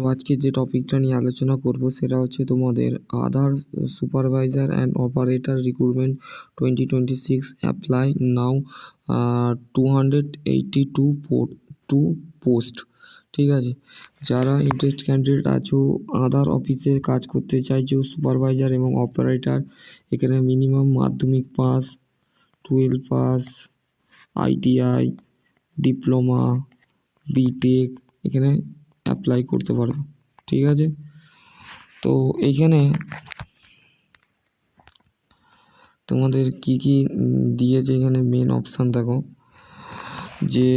তো আজকে যে টপিকটা নিয়ে আলোচনা করব সেটা হচ্ছে তোমাদের Aadhaar supervisor and operator recruitment 2026 apply now 282 post. ঠিক আছে, যারা ইন্টারেস্ট ক্যান্ডিডেট আছো, আধার অফিসে কাজ করতে চাইছো সুপারভাইজার এবং অপারেটর, এখানে minimum Madhyamik pass, 12 pass, ITI, diploma, BTech এখানে অ্যাপ্লাই করতে পারবে। ঠিক আছে, তো এইখানে তোমাদের কি কি দিয়েছে, এখানে মেন অপশান দেখো যে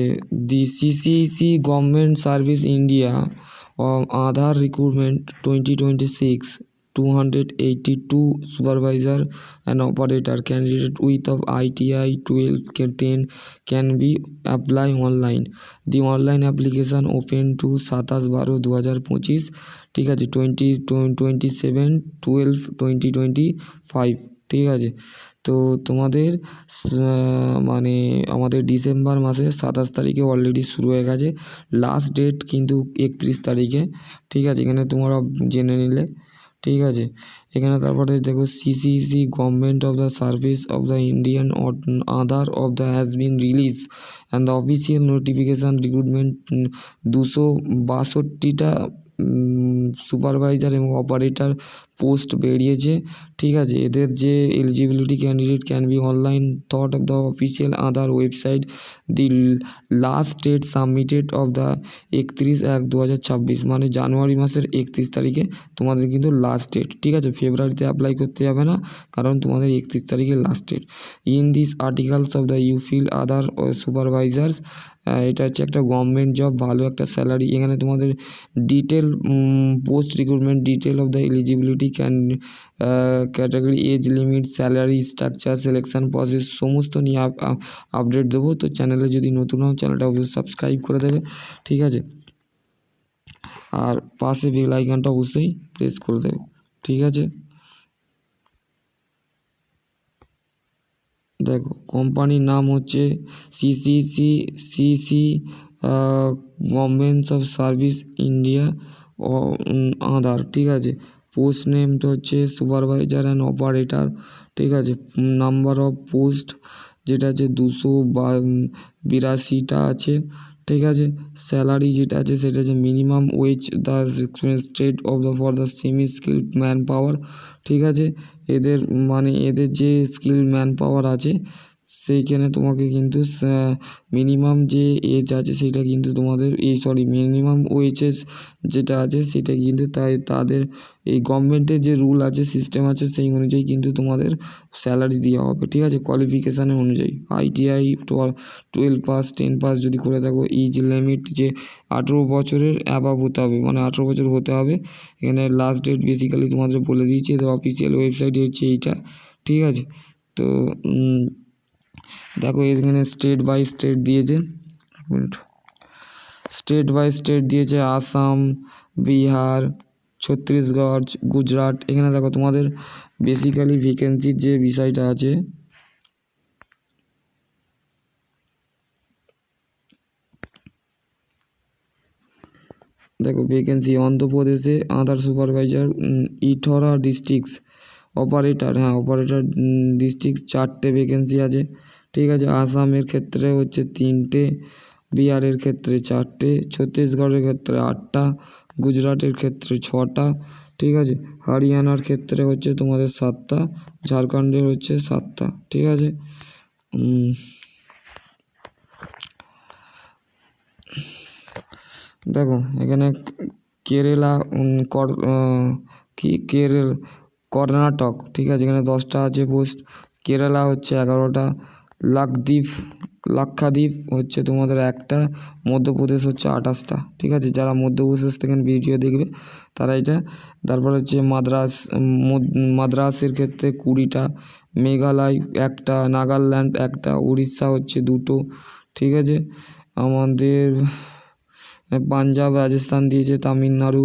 দি CCC government service India Aadhaar recruitment 2026 282 supervisor and operator candidate with of ITI 12 10 can be apply online. The online application open to 27/12/2025। ঠিক আছে, 27/12/2025। ঠিক আছে, তো তোমাদের মানে আমাদের ডিসেম্বর মাসের 27 তারিখে অলরেডি শুরু হয়ে গেছে, লাস্ট ডেট কিন্তু 31 তারিখে। ঠিক আছে, এখানে তোমরা জেনে নিলে। ঠিক আছে, এখানে তারপরে দেখো CCC government of the service of the Indian Aadhaar of the has been release and the official notification recruitment 262টা সুপারভাইজার এবং অপারেটর পোস্ট বেরিয়েছে। ঠিক আছে, এদের যে eligibility candidate can be online thought of the official Aadhaar website. The last date submitted of the 31/1/2026, মানে জানুয়ারি মাসের 31 তারিখে তোমাদের কিন্তু লাস্ট ডেট। ঠিক আছে, ফেব্রুয়ারিতে অ্যাপ্লাই করতে যাবে না, কারণ তোমাদের 31 তারিখে last date. In this articles of the you fill other supervisors, এটা হচ্ছে একটা গভর্নমেন্ট জব, ভালো একটা স্যালারি। এখানে তোমাদের detail post recruitment detail of the eligibility category, age limit, salary structure, selection process সমস্ত নিয়ে আপডেট দেবো। তো চ্যানেলে যদি নতুন হও চ্যানেলটা অবশ্যই সাবস্ক্রাইব করে দেবে। ঠিক আছে, আর পাশে বেল আইকনটা অবশ্যই প্রেস করে দেবে। ঠিক আছে, দেখো কোম্পানির নাম হচ্ছে CC governments of service India Aadhaar. ঠিক আছে, পোস্ট নেমটা হচ্ছে সুপারভাইজার অ্যান্ড অপারেটর। ঠিক আছে, নাম্বার অফ পোস্ট যেটা আছে 282টা আছে। ঠিক আছে, স্যালারি যেটা আছে সেটা আছে minimum wedge the state of the for the semi skilled man power. ঠিক আছে, এদের মানে এদের যে স্কিল ম্যান পাওয়ার আছে সেইখানে তোমাকে কিন্তু মিনিমাম যে এজ আছে সেটা কিন্তু তোমাদের মিনিমাম ওয়েজেস যেটা আছে সেটা কিন্তু তাদের এই গভর্নমেন্টের যে রুল আছে সিস্টেম আছে সেই অনুযায়ী কিন্তু তোমাদের স্যালারি দেওয়া হবে। ঠিক আছে, কোয়ালিফিকেশানের অনুযায়ী ITI 12 পাস 10 পাস যদি করে থাকো, এজ লিমিট যে 18 বছরের অ্যাবাভ হতে হবে, মানে 18 বছর হতে হবে। এখানে লাস্ট ডেট বেসিক্যালি তোমাদের বলে দিয়েছি, এদের অফিসিয়াল ওয়েবসাইট হচ্ছে এইটা। ঠিক আছে, তো দেখো এখানে স্টেট বাই স্টেট দিয়েছে, স্টেট বাই স্টেট দিয়েছে আসাম, বিহার, ছত্তিশগড়, গুজরাট। এখানে দেখো তোমাদের বেসিক্যালি ভ্যাকেন্সির যে বিষয়টা আছে, দেখো ভ্যাকেন্সি অন্ধ্রপ্রদেশে Aadhaar supervisor 18 districts operator, operator district 4টে ভ্যাকেন্সি আছে। ঠিক আছে, আসামের ক্ষেত্রে হচ্ছে 3টে, বিহারের ক্ষেত্রে 4টে, ছত্তিশগড়ের ক্ষেত্রে 8টা, গুজরাটের ক্ষেত্রে 6টা। ঠিক আছে, হরিয়ানার ক্ষেত্রে হচ্ছে তোমাদের 7টা, ঝাড়খণ্ডের হচ্ছে 7টা। ঠিক আছে, দেখো এখানে কেরালা কর্ণাটক। ঠিক আছে, এখানে 10টা আছে পোস্ট। কেরালা হচ্ছে 11টা, লাক্ষাদ্বীপ হচ্ছে তোমাদের 1টা, মধ্যপ্রদেশ হচ্ছে 28টা। ঠিক আছে, যারা মধ্যপ্রদেশ থেকে ভিডিও দেখবে তারা এটা। তারপর হচ্ছে মাদ্রাসের ক্ষেত্রে 20টা, মেঘালয় 1টা, নাগাল্যান্ড 1টা, উড়িষ্যা হচ্ছে 2টো। ঠিক আছে, আমাদের পাঞ্জাব, রাজস্থান দিয়েছে, তামিলনাড়ু,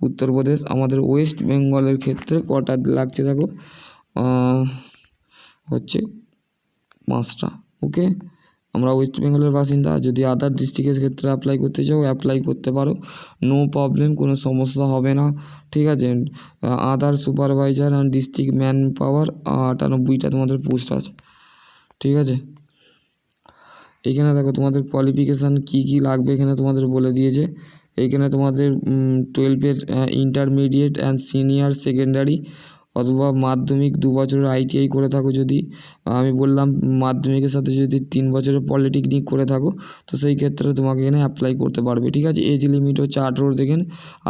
উত্তরপ্রদেশ। আমাদের ওয়েস্ট বেঙ্গলের ক্ষেত্রে কটা লাগছে দেখো, হচ্ছে 5টা। ওকে, আমরা ওয়েস্ট বেঙ্গলের বাসিন্দা। যদি আদার ডিস্ট্রিক্টের ক্ষেত্রে অ্যাপ্লাই করতে চাও অ্যাপ্লাই করতে পারো, নো প্রবলেম, কোনো সমস্যা হবে না, ঠিক আছে। Aadhaar supervisor and district manpower 98টা তোমাদের পোস্ট আছে, ঠিক আছে। এইখানে দেখো তোমাদের কোয়ালিফিকেশান কী কী লাগবে এখানে তোমাদের বলে দিয়েছে। এইখানে তোমাদের 12-এর ইন্টারমিডিয়েট অ্যান্ড সিনিয়র সেকেন্ডারি অথবা মাধ্যমিক 2 বছরের ITI করে থাকো, যদি আমি বললাম মাধ্যমিকের সাথে যদি 3 বছরের পলিটেকনিক করে থাকো তো সেই ক্ষেত্রে তোমাকে এখানে অ্যাপ্লাই করতে পারবে, ঠিক আছে। এজ লিমিট হচ্ছে 18 দেখেন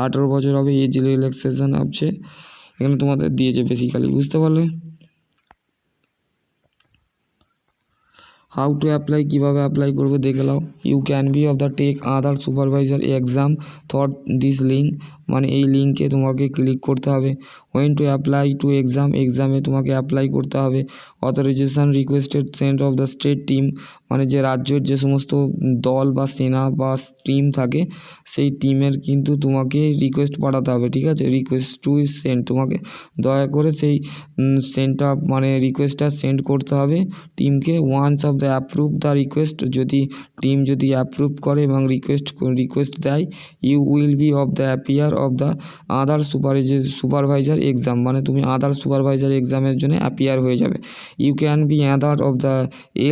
18 বছর হবে এজ রিল্যাক্সেশন আছে এখানে তোমাদের দিয়েছে বেসিক্যালি, বুঝতে পারলে। হাউ টু অ্যাপ্লাই, কীভাবে অ্যাপ্লাই করবে দেখে নাও। You can be of the take Aadhaar supervisor exam thought this link, মানে এই লিঙ্কে তোমাকে ক্লিক করতে হবে। ওয়েন টু অ্যাপ্লাই টু এক্সামে তোমাকে অ্যাপ্লাই করতে হবে। Authorization requested sent of the state team, মানে যে রাজ্যের যে সমস্ত দল বা সেনা বা টিম থাকে সেই টিমের কিন্তু তোমাকে রিকোয়েস্ট পাঠাতে হবে, ঠিক আছে। রিকোয়েস্ট টু সেন্ড, তোমাকে দয়া করে সেই সেন্ডটা মানে রিকোয়েস্টটা সেন্ড করতে হবে টিমকে। Once of the approve the request, যদি টিম যদি অ্যাপ্রুভ করে এবং রিকোয়েস্ট দেয়, you will be of the appear of the other supervisor exam, মানে তুমি আদার সুপারভাইজার এক্সামের জন্য অ্যাপিয়ার হয়ে যাবে। You can be other of the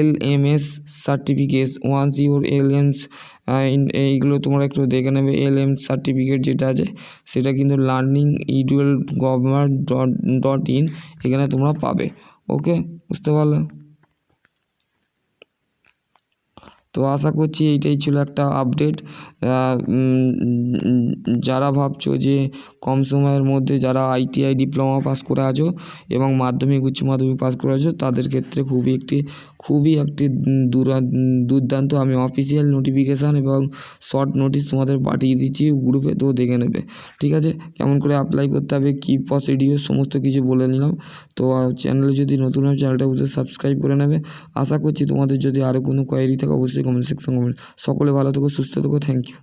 LMS certificate once your LMS, এইগুলো তোমরা একটু দেখে নেবে। LM সার্টিফিকেট যেটা আছে সেটা কিন্তু learning.edu.gov.in এখানে তোমরা পাবে, ওকে, বুঝতে পারলে। তো আশা করছি এইটাই ছিল একটা আপডেট। যারা ভাবছো যে কম সময়ের মধ্যে যারা ITI ডিপ্লোমা পাস করে আছো এবং মাধ্যমিক উচ্চ মাধ্যমিক পাস করে আছো তাদের ক্ষেত্রে খুবই একটি দুর্দান্ত, আমি অফিসিয়াল নোটিফিকেশান এবং শর্ট নোটিশ তোমাদের পাঠিয়ে দিচ্ছি গ্রুপে, তো দেখে নেবে, ঠিক আছে। কেমন করে অ্যাপ্লাই করতে হবে, কী প্রসিডিওর, সমস্ত কিছু বলে নিলাম। তো চ্যানেলে যদি নতুন হয় চ্যানেলটা অবশ্যই সাবস্ক্রাইব করে নেবে। আশা করছি তোমাদের যদি আরও কোনো কোয়েরি থাকে অবশ্যই কমেন্ট সেকশন কমেন্ট। সকলে ভালো থেকো, সুস্থ থেকো, থ্যাংক ইউ।